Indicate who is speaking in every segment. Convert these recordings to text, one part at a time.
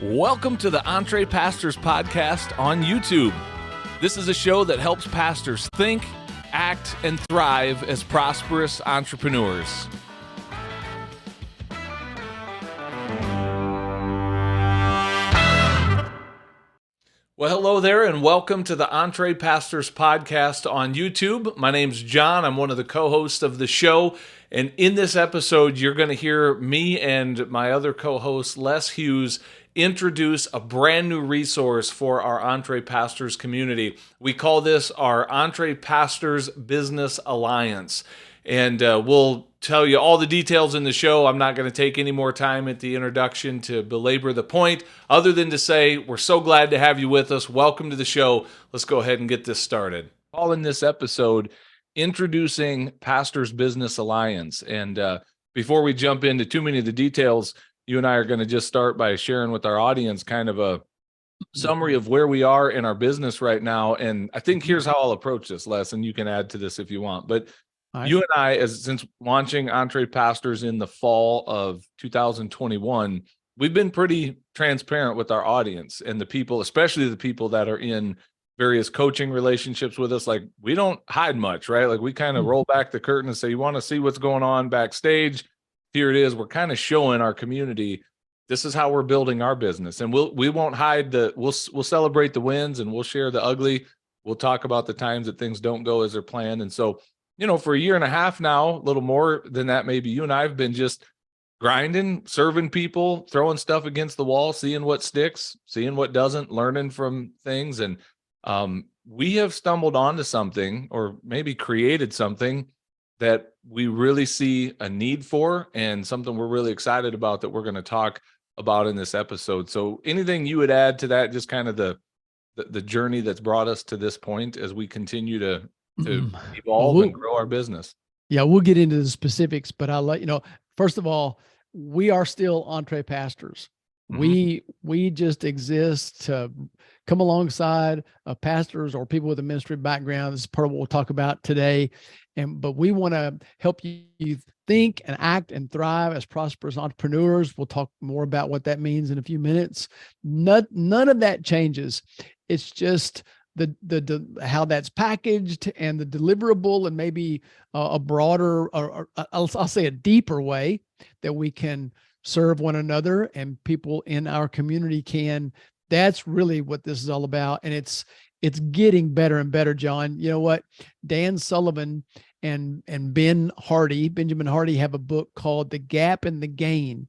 Speaker 1: Welcome to the EntrePastors podcast on YouTube. This is a show that helps pastors think, act, and thrive as prosperous entrepreneurs. Well, hello there, and welcome to the EntrePastors podcast on YouTube. My name's Jon. I'm one of the co-hosts of the show, and in this episode, you're going to hear me and my other co-host, Les Hughes, introduce a brand new resource for our EntrePastors community. We call this our EntrePastors Business Alliance. And we'll tell you all the details in the show. I'm not going to take any more time at the introduction to belabor the point, other than to say we're so glad to have you with us. Welcome to the show. Let's go ahead and get this started. All in this episode, introducing Pastors Business Alliance. And before we jump into too many of the details, you and I are going to just start by sharing with our audience kind of a summary of where we are in our business right now. And I think here's how I'll approach this, Les, and you can add to this if you want. But you and I, since launching EntrePastors in the fall of 2021, we've been pretty transparent with our audience and the people, especially the people that are in various coaching relationships with us. Like, we don't hide much, right? Like, we kind of roll back the curtain and say, you want to see what's going on backstage? Here it is. We're kind of showing our community, this is how we're building our business. And we won't hide we'll celebrate the wins and we'll share the ugly. We'll talk about the times that things don't go as they're planned. And so, you know, for a year and a half now, a little more than that, maybe, you and I have been just grinding, serving people, throwing stuff against the wall, seeing what sticks, seeing what doesn't, learning from things. And we have stumbled onto something, or maybe created something that we really see a need for, and something we're really excited about that we're going to talk about in this episode. So anything you would add to that, just kind of the journey that's brought us to this point as we continue to evolve and grow our business?
Speaker 2: Yeah, we'll get into the specifics, but I'll let you know, first of all, we are still EntrePastors. We just exist to come alongside pastors or people with a ministry background. This is part of what we'll talk about today. But we want to help you think and act and thrive as prosperous entrepreneurs. We'll talk more about what that means in a few minutes. None of that changes. It's just the how that's packaged and the deliverable, and maybe a broader, or I'll say a deeper way that we can serve one another and people in our community can. That's really what this is all about. And it's getting better and better, Jon. You know what? Dan Sullivan and Benjamin Hardy have a book called The Gap and the Gain.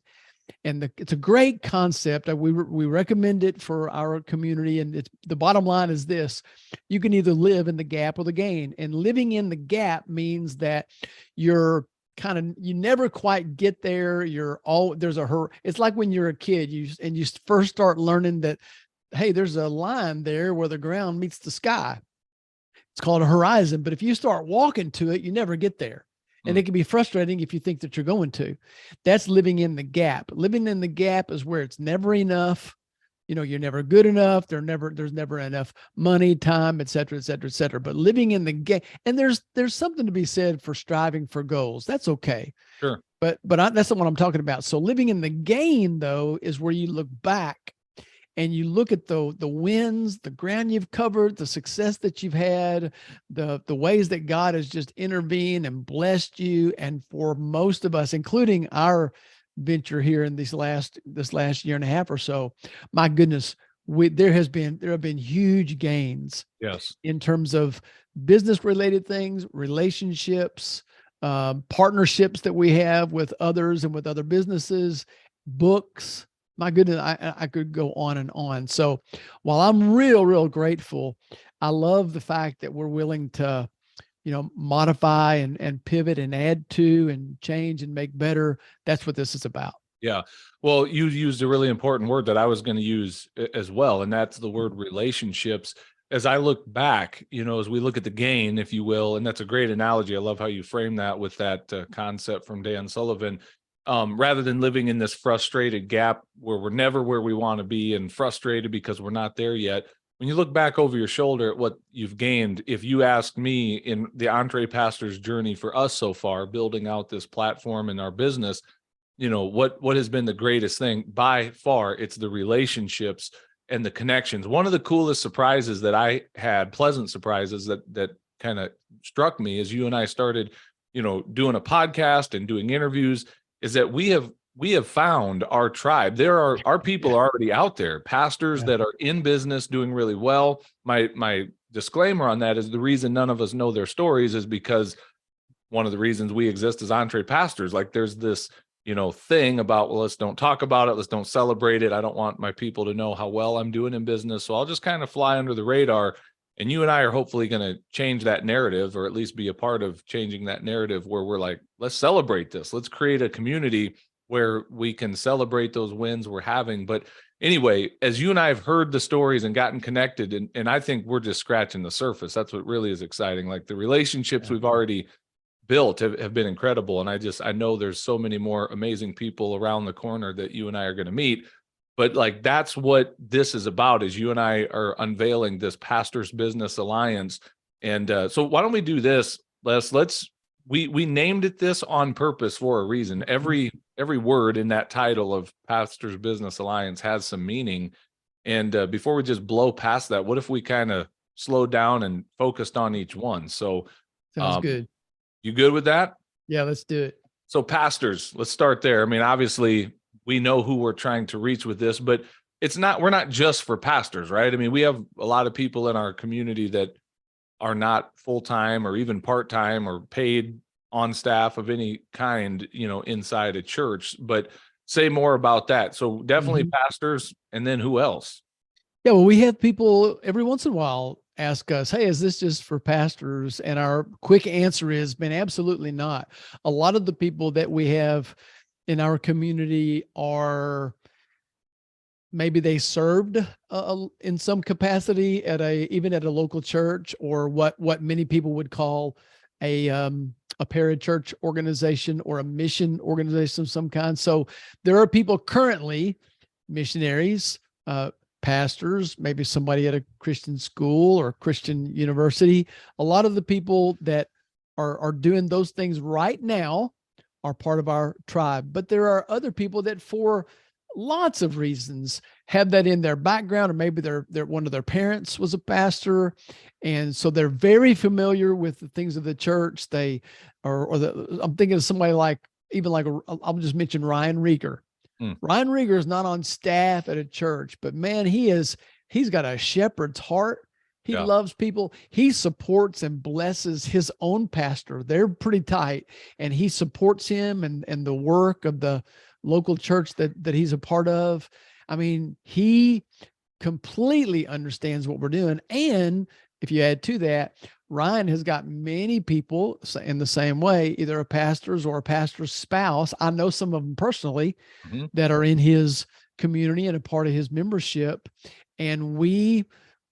Speaker 2: And it's a great concept. We recommend it for our community. And the bottom line is this: you can either live in the gap or the gain. And living in the gap means that you never quite get there. It's like when you're a kid, you first start learning that, hey, there's a line there where the ground meets the sky. It's called a horizon. But if you start walking to it, you never get there. And it can be frustrating if you think that you're going to. That's living in the gap. Living in the gap is where it's never enough. You know, you're never good enough. There's never enough money, time, et cetera, et cetera, et cetera. But living in the gap, and there's something to be said for striving for goals. That's okay.
Speaker 1: Sure.
Speaker 2: But that's not what I'm talking about. So living in the gain, though, is where you look back and you look at the wins, the ground you've covered, the success that you've had, the ways that God has just intervened and blessed you. And for most of us, including our venture here in this last year and a half or so, my goodness, there have been huge gains.
Speaker 1: Yes.
Speaker 2: In terms of business related things, relationships, partnerships that we have with others and with other businesses, books. My goodness, I could go on and on. So while I'm real grateful, I love the fact that we're willing to, modify and pivot and add to and change and make better. That's what this is about.
Speaker 1: Yeah. Well, you used a really important word that I was going to use as well, and that's the word relationships. As I look back, as we look at the gain, if you will, and that's a great analogy. I love how you frame that with that concept from Dan Sullivan. Rather than living in this frustrated gap where we're never where we want to be and frustrated because we're not there yet, when you look back over your shoulder at what you've gained, if you asked me in the EntrePastors journey for us so far, building out this platform in our business, what has been the greatest thing by far? It's the relationships and the connections. One of the coolest surprises that I had, pleasant surprises that kind of struck me as you and I started, doing a podcast and doing interviews, is that we have found our tribe. Our people are already out there, pastors that are in business doing really well. My disclaimer on that is the reason none of us know their stories is because one of the reasons we exist as EntrePastors. Like there's this, thing about, well, let's don't talk about it. Let's don't celebrate it. I don't want my people to know how well I'm doing in business. So I'll just kind of fly under the radar. And you and I are hopefully going to change that narrative, or at least be a part of changing that narrative where we're like, let's celebrate this. Let's create a community where we can celebrate those wins we're having. But anyway, as you and I have heard the stories and gotten connected, and I think we're just scratching the surface. That's what really is exciting. Like the relationships we've already built have been incredible. And I know there's so many more amazing people around the corner that you and I are going to meet. But like, that's what this is about, is you and I are unveiling this Pastors Business Alliance. And so why don't we do this, Les? We named it this on purpose for a reason. Every word in that title of Pastors Business Alliance has some meaning. And before we just blow past that, what if we kind of slowed down and focused on each one? So
Speaker 2: Sounds good.
Speaker 1: You good with that?
Speaker 2: Yeah, let's do it.
Speaker 1: So pastors, let's start there. I mean, obviously we know who we're trying to reach with this, but we're not just for pastors, right? I mean, we have a lot of people in our community that are not full-time or even part-time or paid on staff of any kind, inside a church. But say more about that. So definitely pastors, and then who else?
Speaker 2: Yeah, well, we have people every once in a while ask us, hey, is this just for pastors? And our quick answer is, man, absolutely not. A lot of the people that we have in our community are, maybe they served in some capacity even at a local church, or what many people would call a parachurch organization or a mission organization of some kind. So there are people currently, missionaries, pastors, maybe somebody at a Christian school or Christian university. A lot of the people that are doing those things right now are part of our tribe. But there are other people that, for lots of reasons, have that in their background, or maybe they're one of their parents was a pastor, and so they're very familiar with the things of the church. They I'm thinking of somebody like, even like I'll just mention Ryan Rieger. Ryan Rieger is not on staff at a church, but man, he's got a shepherd's heart. He loves people. He supports and blesses his own pastor. They're pretty tight, and he supports him and the work of the local church that he's a part of. I mean, he completely understands what we're doing. And if you add to that, Ryan has got many people in the same way, either a pastor's or a pastor's spouse. I know some of them personally that are in his community and a part of his membership. And there's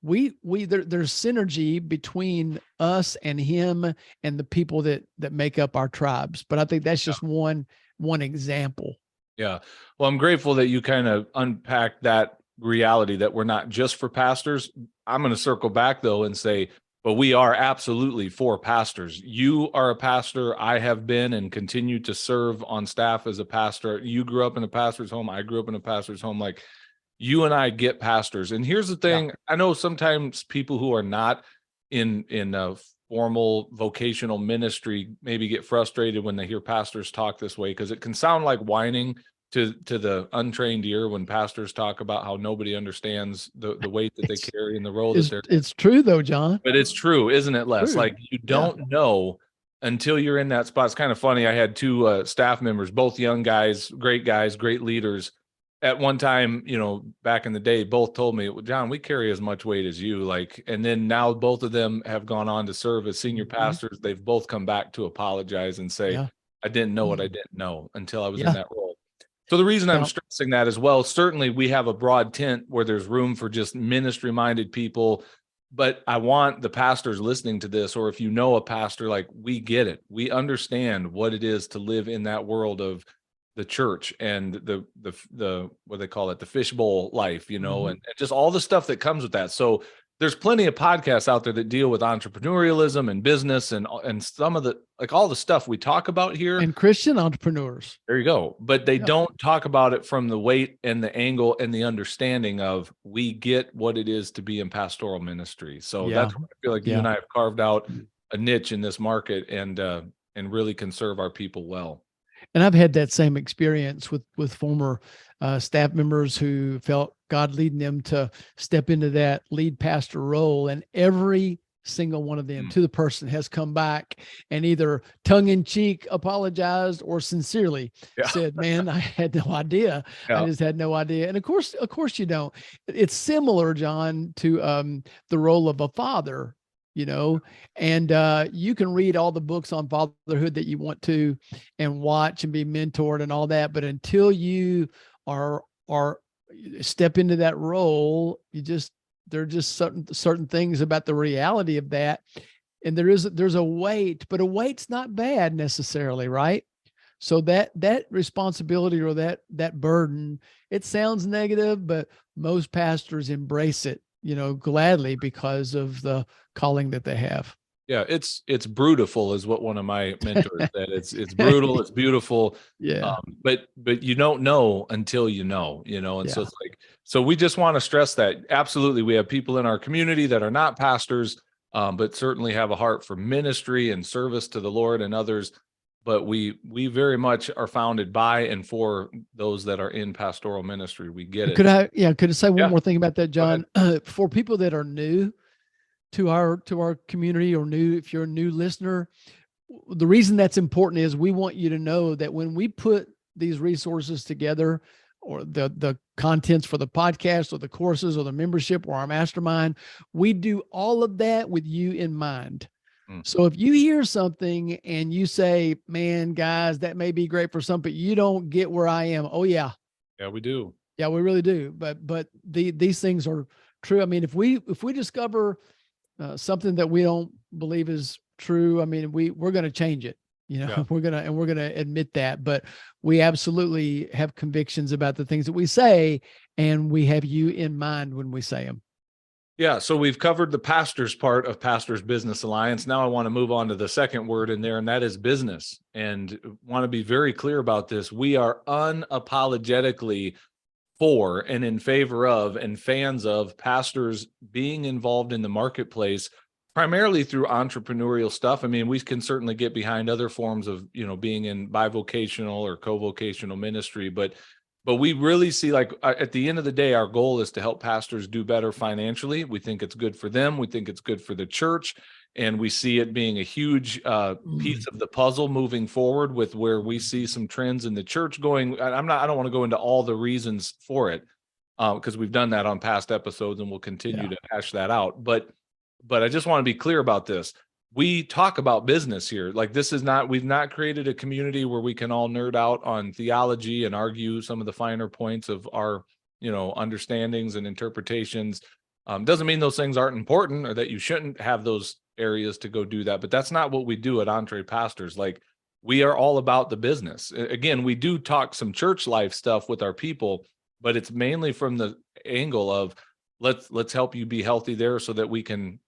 Speaker 2: synergy between us and him and the people that make up our tribes. But I think that's just one example.
Speaker 1: Yeah. Well, I'm grateful that you kind of unpacked that reality that we're not just for pastors. I'm going to circle back though and say, but we are absolutely for pastors. You are a pastor. I have been and continue to serve on staff as a pastor. You grew up in a pastor's home. I grew up in a pastor's home. Like, you and I get pastors. And here's the thing. I know sometimes people who are not in a formal vocational ministry maybe get frustrated when they hear pastors talk this way, because it can sound like whining to the untrained ear when pastors talk about how nobody understands the weight that they carry and the role that they're.
Speaker 2: It's true though, John.
Speaker 1: But it's true, isn't it, Les?
Speaker 2: True.
Speaker 1: Like, you don't know until you're in that spot. It's kind of funny. I had two staff members, both young guys, great leaders. At one time, back in the day, both told me, well, John, we carry as much weight as you. Like, and then now both of them have gone on to serve as senior pastors. They've both come back to apologize and say, I didn't know what I didn't know until I was in that role. So the reason I'm stressing that as well, certainly we have a broad tent where there's room for just ministry-minded people, but I want the pastors listening to this, or if you know a pastor, like, we get it. We understand what it is to live in that world of the church and the what they call it, the fishbowl life, and just all the stuff that comes with that. So there's plenty of podcasts out there that deal with entrepreneurialism and business and some of the, like, all the stuff we talk about here.
Speaker 2: And Christian entrepreneurs.
Speaker 1: There you go. But they don't talk about it from the weight and the angle and the understanding of, we get what it is to be in pastoral ministry. So that's what I feel like you and I have carved out a niche in this market and really can serve our people well.
Speaker 2: And I've had that same experience with former staff members who felt God leading them to step into that lead pastor role, and every single one of them to the person has come back and either tongue-in-cheek apologized or sincerely said, man, I had no idea. I just had no idea. And of course you don't. It's similar, John, to the role of a father, and you can read all the books on fatherhood that you want to and watch and be mentored and all that, but until you are step into that role, there are just certain things about the reality of that. And there's a weight, but a weight's not bad necessarily, right? So that responsibility or that burden, it sounds negative, but most pastors embrace it, gladly, because of the calling that they have.
Speaker 1: Yeah, it's brutal is what one of my mentors said. It's brutal, it's beautiful.
Speaker 2: Yeah.
Speaker 1: But you don't know until you know, and so it's like, so we just want to stress that absolutely we have people in our community that are not pastors, but certainly have a heart for ministry and service to the Lord and others. But we very much are founded by and for those that are in pastoral ministry. We get it.
Speaker 2: Could I say one more thing about that, John? For people that are new to our community, or if you're a new listener, the reason that's important is we want you to know that when we put these resources together, or the contents for the podcast or the courses or the membership or our mastermind, we do all of that with you in mind. So if you hear something and you say, man, guys, that may be great for some, but you don't get where I am. Oh yeah.
Speaker 1: Yeah, we do.
Speaker 2: Yeah, we really do. But these things are true. I mean, if we discover something that we don't believe is true, I mean, we're going to change it. We're going to admit that, but we absolutely have convictions about the things that we say, and we have you in mind when we say them.
Speaker 1: Yeah. So we've covered the pastors part of Pastors Business Alliance. Now I want to move on to the second word in there, and that is business. And want to be very clear about this. We are unapologetically for and in favor of and fans of pastors being involved in the marketplace, primarily through entrepreneurial stuff. I mean, we can certainly get behind other forms of, being in bivocational or co-vocational ministry, but we really see, like, at the end of the day, our goal is to help pastors do better financially. We think it's good for them. We think it's good for the church. And we see it being a huge piece of the puzzle moving forward with where we see some trends in the church going. I don't want to go into all the reasons for it, because we've done that on past episodes and we'll continue to hash that out. But I just want to be clear about this. We talk about business here. Like, we've not created a community where we can all nerd out on theology and argue some of the finer points of our, understandings and interpretations. Doesn't mean those things aren't important or that you shouldn't have those areas to go do that, but that's not what we do at EntrePastors. Like, we are all about the business. Again, we do talk some church life stuff with our people, but it's mainly from the angle of let's help you be healthy there so that we can,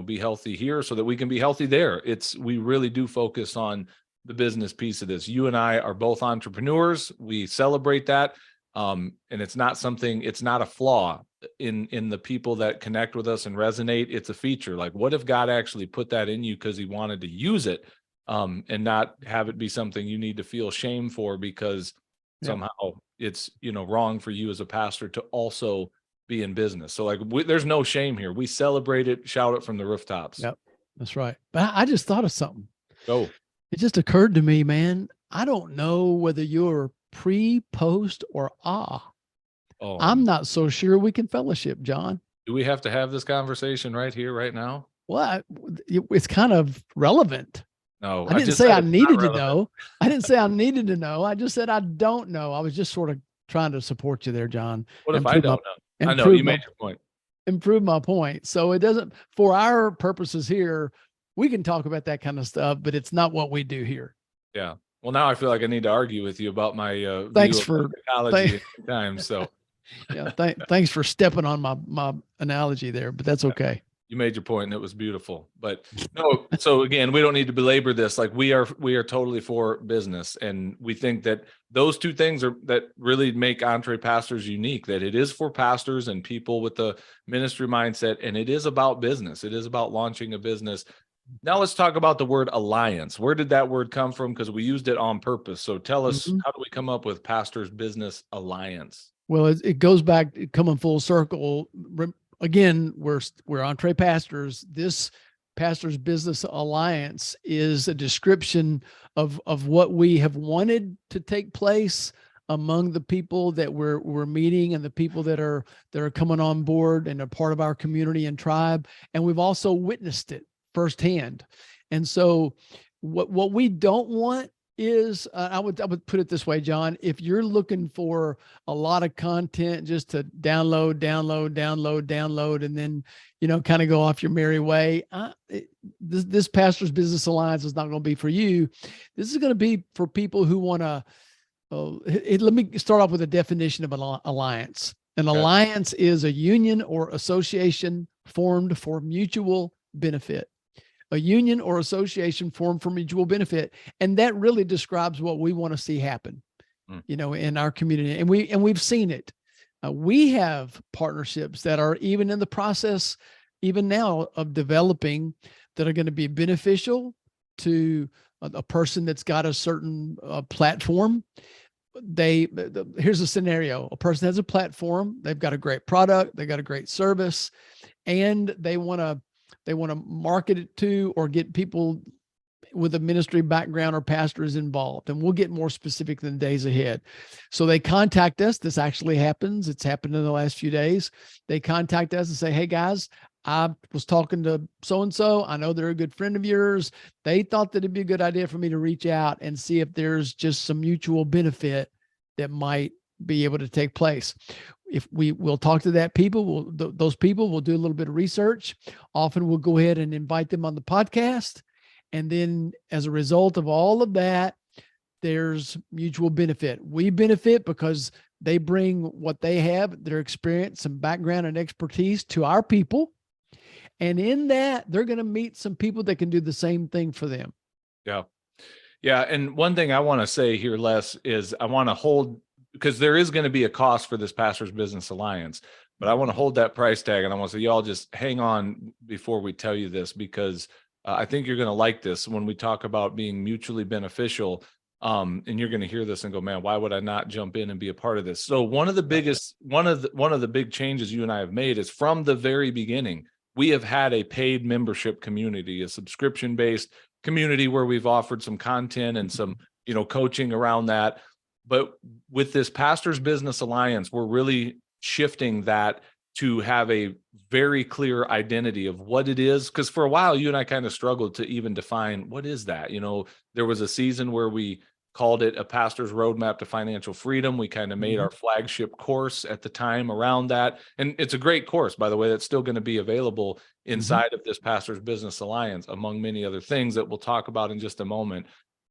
Speaker 1: be healthy here so that we can be healthy there. We really do focus on the business piece of this. You and I are both entrepreneurs. We celebrate that. And it's not a flaw in the people that connect with us and resonate. It's a feature. Like, what if God actually put that in you because he wanted to use it, and not have it be something you need to feel shame for because somehow it's, wrong for you as a pastor to also be in business. So, like, there's no shame here. We celebrate it, shout it from the rooftops.
Speaker 2: Yep, that's right. But I just thought of something.
Speaker 1: Go.
Speaker 2: It just occurred to me, man. I don't know whether you're pre, post, or I'm not so sure we can fellowship, John.
Speaker 1: Do we have to have this conversation right here, right now?
Speaker 2: Well, it's kind of relevant.
Speaker 1: No,
Speaker 2: I didn't say I needed to know. I didn't say I needed to know. I just said I don't know. I was just sort of trying to support you there, John.
Speaker 1: What if I don't know? I know you made your point.
Speaker 2: Improve my point. So it doesn't, for our purposes here, we can talk about that kind of stuff, but it's not what we do here.
Speaker 1: Yeah. Well, now I feel like I need to argue with you about my
Speaker 2: thanks for
Speaker 1: psychology times. So
Speaker 2: Yeah. Thanks for stepping on my analogy there, but that's okay.
Speaker 1: You made your point and it was beautiful. But no, so again, we don't need to belabor this. Like we are totally for business. And we think that those two things are that really make EntrePastors unique, that it is for pastors and people with the ministry mindset, and it is about business. It is about launching a business. Now let's talk about the word alliance. Where did that word come from? Because we used it on purpose. So tell us, how do we come up with Pastors Business Alliance?
Speaker 2: Well, it goes back, coming full circle. Again, we're EntrePastors. This Pastors Business Alliance is a description of what we have wanted to take place among the people that we're meeting and the people that are coming on board and a part of our community and tribe. And we've also witnessed it firsthand. And so what we don't want is, I would put it this way, John, if you're looking for a lot of content just to download, and then, kind of go off your merry way, this Pastors Business Alliance is not going to be for you. This is going to be for people who want to, let me start off with a definition of an alliance. An alliance is a union or association formed for mutual benefit. A union or association formed for mutual benefit. And that really describes what we want to see happen, in our community. And we've seen it. We have partnerships that are even in the process, even now, of developing, that are going to be beneficial to a person that's got a certain platform. Here's a scenario. A person has a platform. They've got a great product. They've got a great service, and they want to market it to, or get people with a ministry background or pastors involved. And we'll get more specific in the days ahead. So they contact us. This actually happens. It's happened in the last few days. They contact us and say, hey guys, I was talking to so-and-so. I know they're a good friend of yours. They thought that it'd be a good idea for me to reach out and see if there's just some mutual benefit that might be able to take place. If we'll talk to that people, those people will do a little bit of research. Often we'll go ahead and invite them on the podcast. And then as a result of all of that, there's mutual benefit. We benefit because they bring what they have, their experience and background and expertise, to our people. And in that, they're going to meet some people that can do the same thing for them.
Speaker 1: Yeah. Yeah. And one thing I want to say here, Les, is I want to hold, because there is going to be a cost for this Pastors Business Alliance, but I want to hold that price tag. And I want to say, y'all just hang on before we tell you this, because I think you're going to like this when we talk about being mutually beneficial. And you're going to hear this and go, man, why would I not jump in and be a part of this? So one of the big changes you and I have made is, from the very beginning, we have had a paid membership community, a subscription-based community where we've offered some content and some, coaching around that. But with this Pastors Business Alliance, we're really shifting that to have a very clear identity of what it is. Because for a while, you and I kind of struggled to even define, what is that? There was a season where we called it a pastor's roadmap to financial freedom. We kind of made our flagship course at the time around that. And it's a great course, by the way, that's still going to be available inside of this Pastors Business Alliance, among many other things that we'll talk about in just a moment.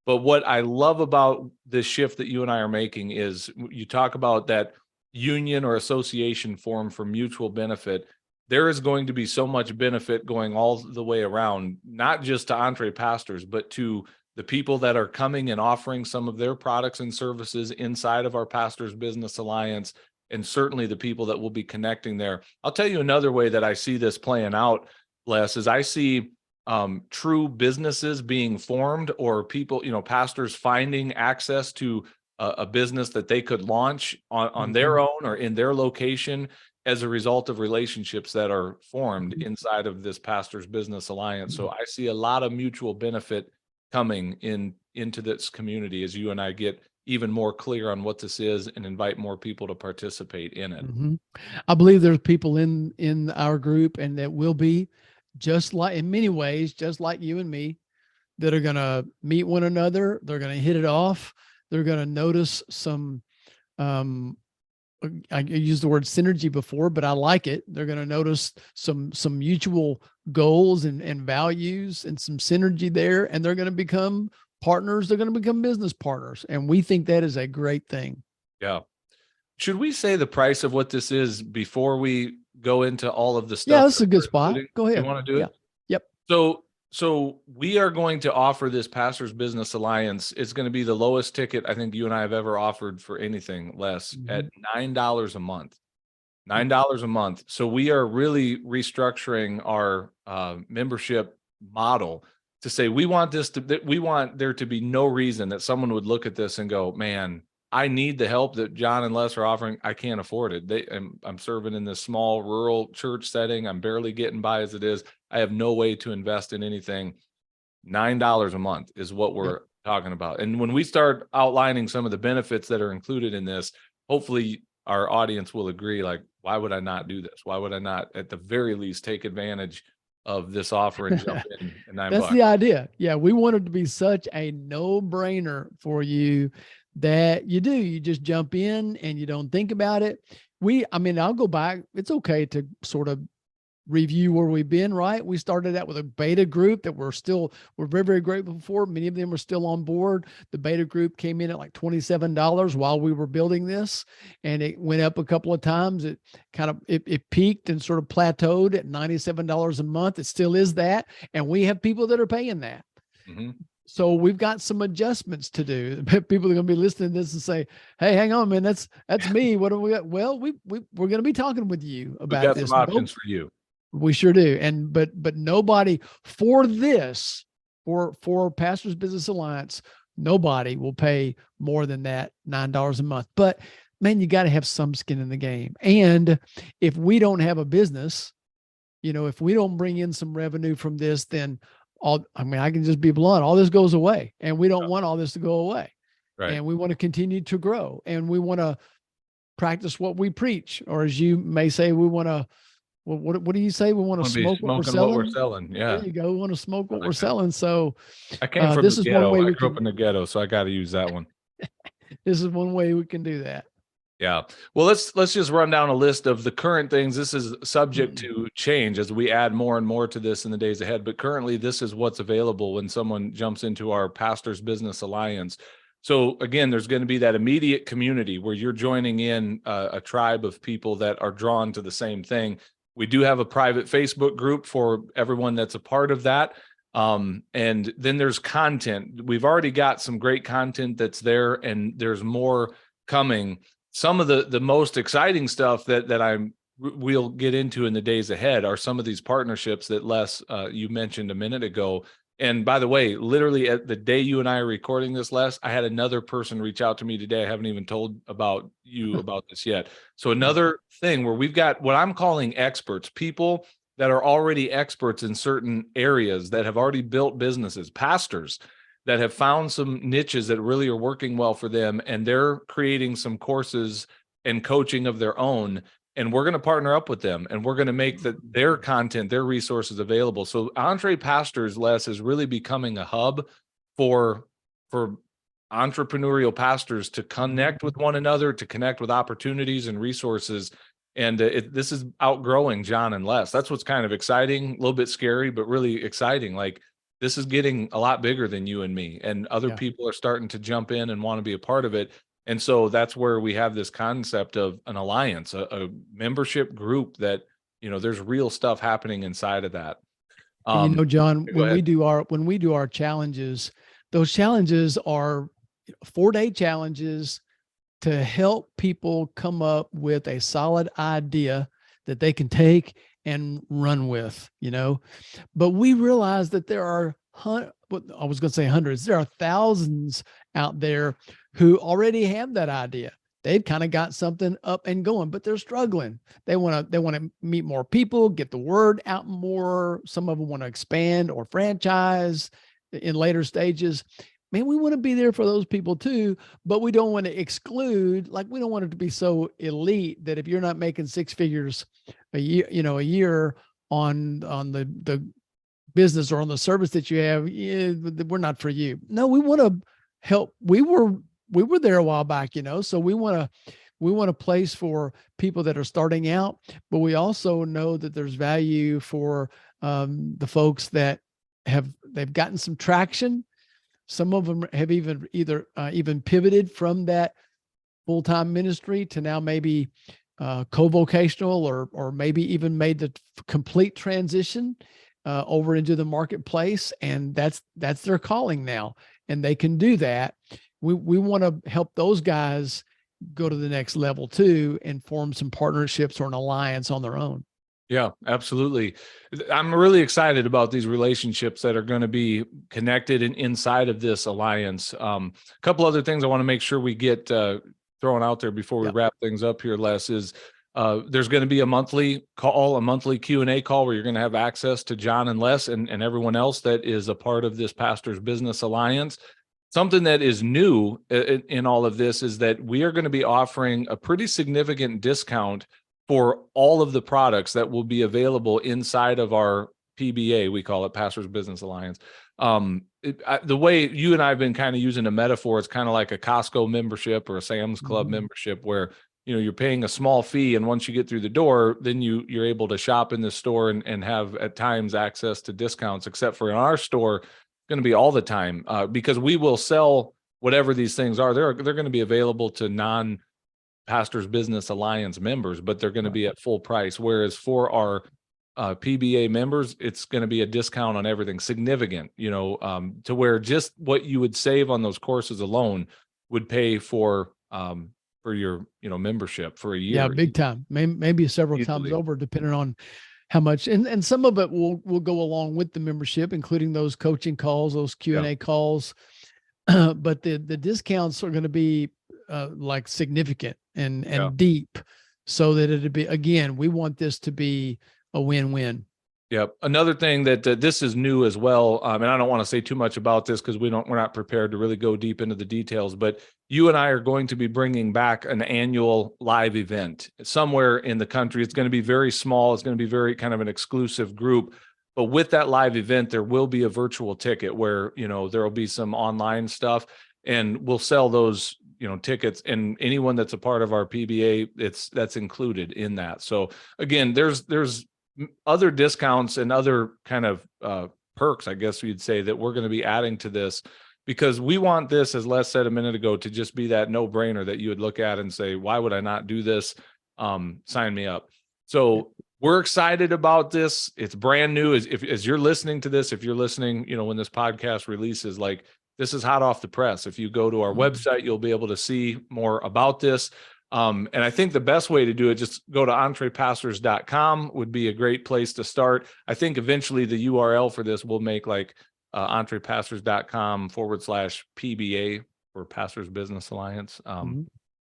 Speaker 1: But what I love about this shift that you and I are making is, you talk about that union or association formed for mutual benefit. There is going to be so much benefit going all the way around, not just to EntrePastors, but to the people that are coming and offering some of their products and services inside of our Pastors Business Alliance, and certainly the people that will be connecting there. I'll tell you another way that I see this playing out, Les, is I see true businesses being formed, or people, pastors finding access to a business that they could launch on their own or in their location as a result of relationships that are formed inside of this Pastors Business Alliance. So I see a lot of mutual benefit coming into this community as you and I get even more clear on what this is and invite more people to participate in it.
Speaker 2: I believe there's people in our group, and that will be, just like, in many ways, just like you and me, that are going to meet one another. They're going to hit it off. They're going to notice some, I used the word synergy before, but I like it. They're going to notice some mutual goals and values and some synergy there, and they're going to become partners. They're going to become business partners. And we think that is a great thing.
Speaker 1: Yeah. Should we say the price of what this is before we go into all of the
Speaker 2: Yeah,
Speaker 1: stuff
Speaker 2: this is
Speaker 1: that
Speaker 2: a good
Speaker 1: we're
Speaker 2: spot.
Speaker 1: including?
Speaker 2: Go
Speaker 1: You
Speaker 2: ahead.
Speaker 1: want to do
Speaker 2: Yeah.
Speaker 1: it?
Speaker 2: Yep.
Speaker 1: So we are going to offer this Pastors Business Alliance. It's going to be the lowest ticket I think you and I have ever offered for anything less at $9 a month. $9 a month. So we are really restructuring our membership model to say we want we want there to be no reason that someone would look at this and go, man, I need the help that Jon and Les are offering. I can't afford it. I'm serving in this small rural church setting. I'm barely getting by as it is. I have no way to invest in anything. $9 a month is what
Speaker 2: Yep.
Speaker 1: we're talking about. And when we start outlining some of the benefits that are included in this, hopefully our audience will agree, like, why would I not do this? Why would I not, at the very least, take advantage of this offer and jump in at $9?
Speaker 2: That's the idea. Yeah, we want it to be such a no-brainer for you that you just jump in and you don't think about it. I mean, I'll go back. It's okay to sort of review where we've been, right? We started out with a beta group that we're very, very grateful for. Many of them are still on board. The beta group came in at like $27 while we were building this, and it went up a couple of times. It kind of, it peaked and sort of plateaued at $97 a month. It still is that. And we have people that are paying that.
Speaker 1: Mm-hmm.
Speaker 2: So we've got some adjustments to do. People are going to be listening to this and say, "Hey, hang on, man, that's me. What do we got?" Well, we're going to be talking with you
Speaker 1: We've
Speaker 2: about
Speaker 1: got
Speaker 2: this.
Speaker 1: some options for you.
Speaker 2: We sure do. And but nobody for this, for Pastors Business Alliance, nobody will pay more than that $9 a month. But man, you got to have some skin in the game. And if we don't have a business, if we don't bring in some revenue from this, then I can just be blunt, all this goes away. And we don't want all this to go away.
Speaker 1: Right.
Speaker 2: And we want to continue to grow. And we want to practice what we preach. Or as you may say, we want to, what do you say? We want to smoke what we're selling?
Speaker 1: What we're selling. Yeah.
Speaker 2: There you go. We want to smoke what
Speaker 1: like
Speaker 2: we're selling. So
Speaker 1: I came from
Speaker 2: this
Speaker 1: the
Speaker 2: is
Speaker 1: ghetto.
Speaker 2: one way
Speaker 1: I
Speaker 2: we
Speaker 1: grew up
Speaker 2: can,
Speaker 1: in the ghetto, so I got to use that one.
Speaker 2: this is one way we can do that.
Speaker 1: Yeah. Well, let's just run down a list of the current things. This is subject to change as we add more and more to this in the days ahead. But currently, this is what's available when someone jumps into our Pastors Business Alliance. So again, there's going to be that immediate community where you're joining in a tribe of people that are drawn to the same thing. We do have a private Facebook group for everyone that's a part of that. And then there's content. We've already got some great content that's there, and there's more coming. Some of the most exciting stuff that we'll get into in the days ahead are some of these partnerships that Les, you mentioned a minute ago. And by the way, literally at the day you and I are recording this, Les, I had another person reach out to me today. I haven't even told you about this yet. So another thing where we've got what I'm calling experts, people that are already experts in certain areas that have already built businesses, pastors that have found some niches that really are working well for them, and they're creating some courses and coaching of their own. And we're going to partner up with them, and we're going to make their content, their resources available. So EntrePastors, Les, is really becoming a hub for entrepreneurial pastors to connect with one another, to connect with opportunities and resources. And this is outgrowing Jon and Les. That's what's kind of exciting, a little bit scary, but really exciting. Like, this is getting a lot bigger than you and me, and other people are starting to jump in and want to be a part of it. And so that's where we have this concept of an alliance, a membership group that, there's real stuff happening inside of that.
Speaker 2: And Jon, when we do our challenges, those challenges are 4-day challenges to help people come up with a solid idea that they can take and run with, but we realize that there are, I was going to say hundreds, there are thousands out there who already have that idea. They've kind of got something up and going, but they're struggling. They want to meet more people, get the word out more. Some of them want to expand or franchise in later stages. Man, we want to be there for those people too, but we don't want to exclude, we don't want it to be so elite that if you're not making 6 figures a year on the business or on the service that you have, we're not for you. No, we want to help. We were there a while back, so we want a place for people that are starting out, but we also know that there's value for the folks that they've gotten some traction. Some of them have even pivoted from that full-time ministry to now maybe co-vocational, or maybe even made the complete transition over into the marketplace, and that's their calling now, and they can do that. We want to help those guys go to the next level too, and form some partnerships or an alliance on their own.
Speaker 1: Yeah, absolutely. I'm really excited about these relationships that are going to be connected and inside of this alliance. A couple other things I want to make sure we get thrown out there before we wrap things up here, Les, is there's going to be a monthly Q&A call where you're going to have access to Jon and Les and everyone else that is a part of this Pastors Business Alliance. Something that is new in all of this is that we are going to be offering a pretty significant discount for all of the products that will be available inside of our PBA. We call it Pastors Business Alliance. The way you and I have been kind of using a metaphor, it's kind of like a Costco membership or a Sam's Club membership, where you're paying a small fee, and once you get through the door, then you're able to shop in the store and have at times access to discounts. Except for in our store, going to be all the time because we will sell whatever these things are. They're going to be available to non-Pastors Business Alliance members, but they're going to be at full price. Whereas for our PBA members, it's going to be a discount on everything, significant, to where just what you would save on those courses alone would pay for your membership for a year.
Speaker 2: Yeah, big time. Maybe several times over, depending on how much, and some of it will go along with the membership, including those coaching calls, those Q&A calls. But the discounts are going to be like significant and deep, so that it'd be, again, we want this to be a win-win.
Speaker 1: Yep. Another thing that this is new as well, and I don't want to say too much about this because we're not prepared to really go deep into the details, but you and I are going to be bringing back an annual live event somewhere in the country. It's going to be very small. It's going to be very kind of an exclusive group. But with that live event, there will be a virtual ticket where, there will be some online stuff, and we'll sell those, tickets, and anyone that's a part of our PBA, that's included in that. So again, there's other discounts and other kind of perks, I guess you'd say, that we're going to be adding to this, because we want this, as Les said a minute ago, to just be that no-brainer that you would look at and say, why would I not do this? Sign me up. So we're excited about this. It's brand new. As you're listening to this, if you're listening, when this podcast releases, like, this is hot off the press. If you go to our website, you'll be able to see more about this. And I think the best way to do it, just go to EntrePastors.com would be a great place to start. I think eventually the URL for this will make like EntrePastors.com/PBA for Pastors Business Alliance.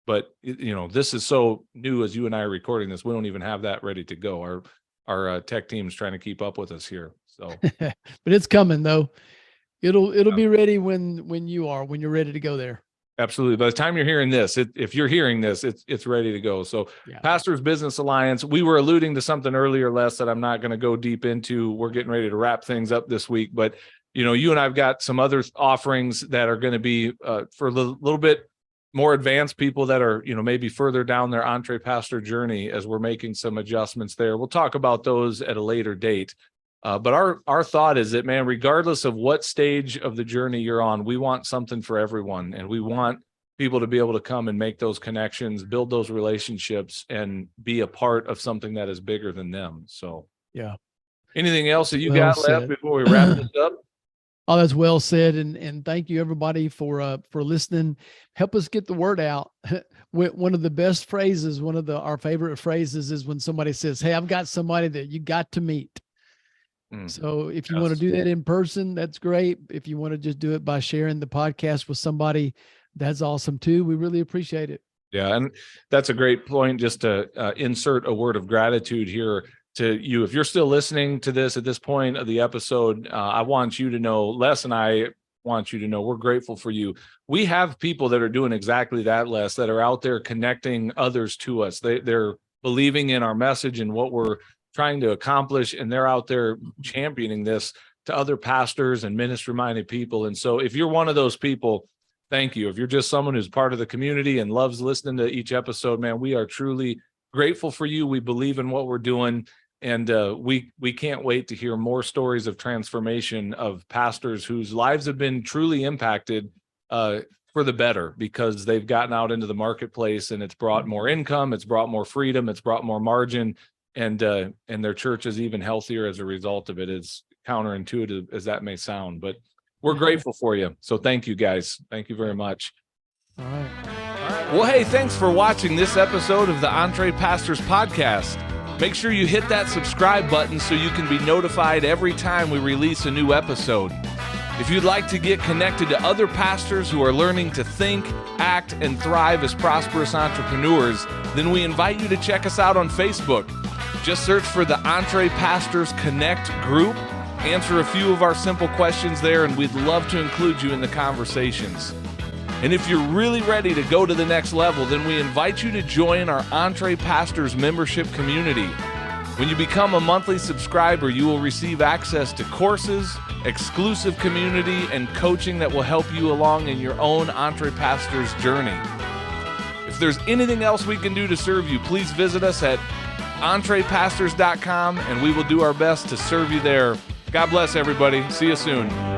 Speaker 1: But this is so new. As you and I are recording this, we don't even have that ready to go. Our tech team's trying to keep up with us here. So,
Speaker 2: but it's coming though. It'll be ready when you're ready to go there.
Speaker 1: Absolutely. By the time you're hearing this, if you're hearing this, it's ready to go. So Pastors Business Alliance, we were alluding to something earlier, Les, that I'm not going to go deep into. We're getting ready to wrap things up this week, but you and I've got some other offerings that are going to be for a little bit more advanced people that are, maybe further down their EntrePastor journey, as we're making some adjustments there. We'll talk about those at a later date. But our thought is that, man, regardless of what stage of the journey you're on, we want something for everyone. And we want people to be able to come and make those connections, build those relationships, and be a part of something that is bigger than them. So, anything else that you got left before we wrap this up?
Speaker 2: Oh, that's well said. And thank you, everybody, for listening. Help us get the word out. One of the best phrases, our favorite phrases, is when somebody says, "Hey, I've got somebody that you got to meet." So if you want to do that in person, that's great. If you want to just do it by sharing the podcast with somebody, that's awesome too. We really appreciate it.
Speaker 1: Yeah. And that's a great point, just to insert a word of gratitude here to you. If you're still listening to this at this point of the episode, I want you to know, Les and I want you to know, we're grateful for you. We have people that are doing exactly that, Les, that are out there connecting others to us. They're believing in our message and what we're trying to accomplish, and they're out there championing this to other pastors and ministry-minded people. And so if you're one of those people, thank you. If you're just someone who's part of the community and loves listening to each episode, man, we are truly grateful for you. We believe in what we're doing, and we can't wait to hear more stories of transformation of pastors whose lives have been truly impacted for the better, because they've gotten out into the marketplace and it's brought more income, it's brought more freedom, it's brought more margin, and their church is even healthier as a result of it. As counterintuitive as that may sound, but we're grateful for you. So thank you guys. Thank you very much.
Speaker 2: All right.
Speaker 1: Well, hey, thanks for watching this episode of the EntrePastors podcast. Make sure you hit that subscribe button so you can be notified every time we release a new episode. If you'd like to get connected to other pastors who are learning to think, act, and thrive as prosperous entrepreneurs, then we invite you to check us out on Facebook. Just search for the EntrePastors Connect group, answer a few of our simple questions there, and we'd love to include you in the conversations. And if you're really ready to go to the next level, then we invite you to join our EntrePastors membership community. When you become a monthly subscriber, you will receive access to courses, exclusive community, and coaching that will help you along in your own EntrePastors journey. If there's anything else we can do to serve you, please visit us at EntrePastors.com, and we will do our best to serve you there. God bless everybody. See you soon.